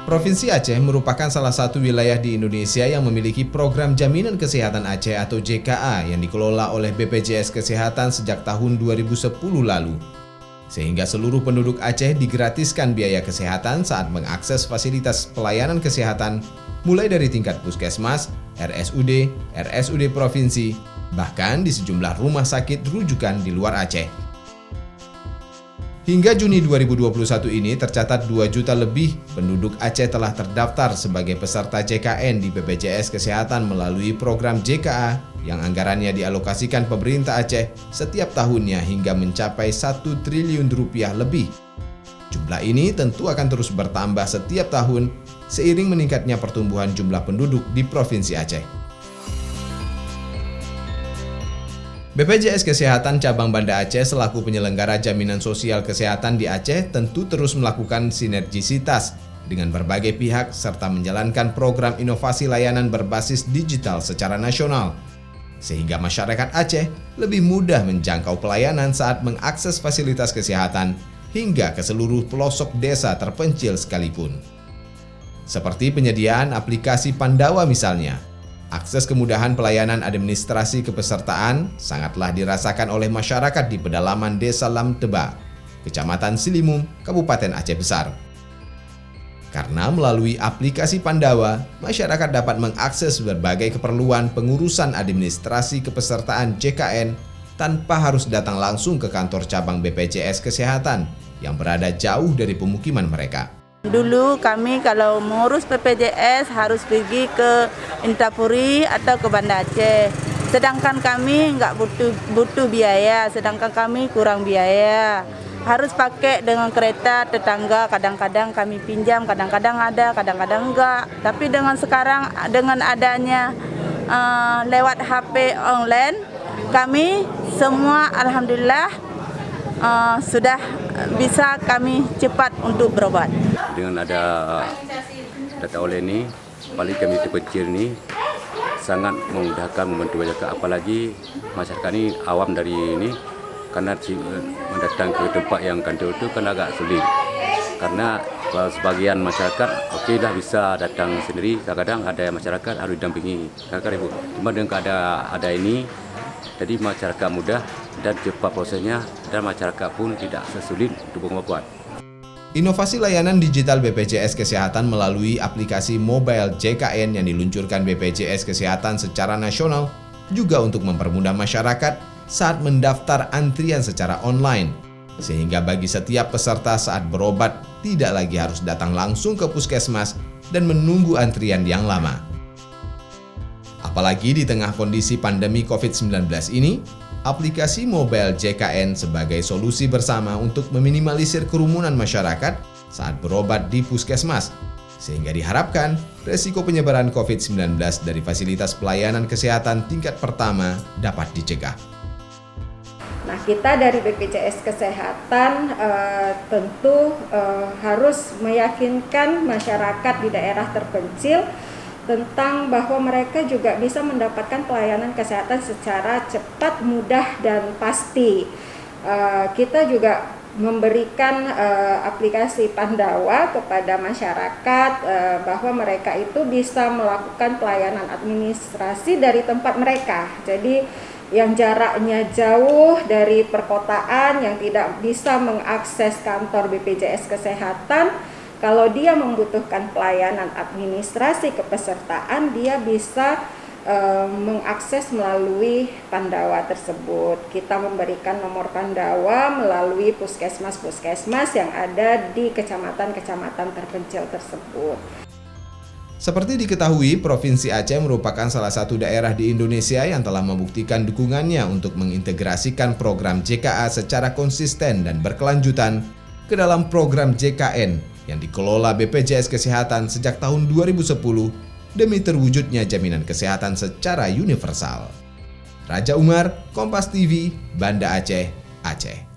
Provinsi Aceh merupakan salah satu wilayah di Indonesia yang memiliki program Jaminan Kesehatan Aceh atau JKA yang dikelola oleh BPJS Kesehatan sejak tahun 2010 lalu. Sehingga seluruh penduduk Aceh digratiskan biaya kesehatan saat mengakses fasilitas pelayanan kesehatan mulai dari tingkat puskesmas, RSUD, RSUD provinsi, bahkan di sejumlah rumah sakit rujukan di luar Aceh. Hingga Juni 2021 ini tercatat 2 juta lebih penduduk Aceh telah terdaftar sebagai peserta JKN di BPJS Kesehatan melalui program JKA yang anggarannya dialokasikan pemerintah Aceh setiap tahunnya hingga mencapai 1 triliun rupiah lebih. Jumlah ini tentu akan terus bertambah setiap tahun seiring meningkatnya pertumbuhan jumlah penduduk di Provinsi Aceh. BPJS Kesehatan Cabang Banda Aceh selaku penyelenggara jaminan sosial kesehatan di Aceh tentu terus melakukan sinergisitas dengan berbagai pihak serta menjalankan program inovasi layanan berbasis digital secara nasional, sehingga masyarakat Aceh lebih mudah menjangkau pelayanan saat mengakses fasilitas kesehatan hingga ke seluruh pelosok desa terpencil sekalipun. Seperti penyediaan aplikasi Pandawa misalnya. Akses kemudahan pelayanan administrasi kepesertaan sangatlah dirasakan oleh masyarakat di pedalaman Desa Lamteba, Kecamatan Silimum, Kabupaten Aceh Besar. Karena melalui aplikasi Pandawa, masyarakat dapat mengakses berbagai keperluan pengurusan administrasi kepesertaan JKN tanpa harus datang langsung ke kantor cabang BPJS Kesehatan yang berada jauh dari pemukiman mereka. Dulu kami kalau mengurus BPJS harus pergi ke Intapuri atau ke Banda Aceh. Sedangkan kami nggak butuh biaya, sedangkan kami kurang biaya. Harus pakai dengan kereta tetangga, kadang-kadang kami pinjam, kadang-kadang ada, kadang-kadang enggak. Tapi dengan sekarang, dengan adanya lewat HP online, kami semua alhamdulillah sudah bisa kami cepat untuk berobat. Dengan ada data oleh ini, paling kami terkecil ini sangat memudahkan, membantu masyarakat. Apalagi masyarakat ini awam dari ini, karena mendatang ke tempat yang kantor itu kan agak sulit. Karena sebagian masyarakat oke dah bisa datang sendiri, kadang-kadang ada masyarakat harus didampingi. Kadang-kadang cuma dengan ada ini, jadi masyarakat mudah dan cepat prosesnya, dan masyarakat pun tidak sesulit untuk mengobat. Inovasi layanan digital BPJS Kesehatan melalui aplikasi mobile JKN yang diluncurkan BPJS Kesehatan secara nasional juga untuk mempermudah masyarakat saat mendaftar antrian secara online, sehingga bagi setiap peserta saat berobat tidak lagi harus datang langsung ke puskesmas dan menunggu antrian yang lama. Apalagi di tengah kondisi pandemi COVID-19 ini, aplikasi mobile JKN sebagai solusi bersama untuk meminimalisir kerumunan masyarakat saat berobat di puskesmas, sehingga diharapkan resiko penyebaran COVID-19 dari fasilitas pelayanan kesehatan tingkat pertama dapat dicegah. Nah, kita dari BPJS Kesehatan tentu harus meyakinkan masyarakat di daerah terpencil tentang bahwa mereka juga bisa mendapatkan pelayanan kesehatan secara cepat, mudah, dan pasti. Kita juga memberikan aplikasi Pandawa kepada masyarakat bahwa mereka itu bisa melakukan pelayanan administrasi dari tempat mereka. Jadi yang jaraknya jauh dari perkotaan, yang tidak bisa mengakses kantor BPJS Kesehatan, kalau dia membutuhkan pelayanan administrasi kepesertaan, dia bisa mengakses melalui Pandawa tersebut. Kita memberikan nomor Pandawa melalui puskesmas-puskesmas yang ada di kecamatan-kecamatan terpencil tersebut. Seperti diketahui, Provinsi Aceh merupakan salah satu daerah di Indonesia yang telah membuktikan dukungannya untuk mengintegrasikan program JKA secara konsisten dan berkelanjutan ke dalam program JKN yang dikelola BPJS Kesehatan sejak tahun 2010 demi terwujudnya jaminan kesehatan secara universal. Raja Umar, Kompas TV, Banda Aceh, Aceh.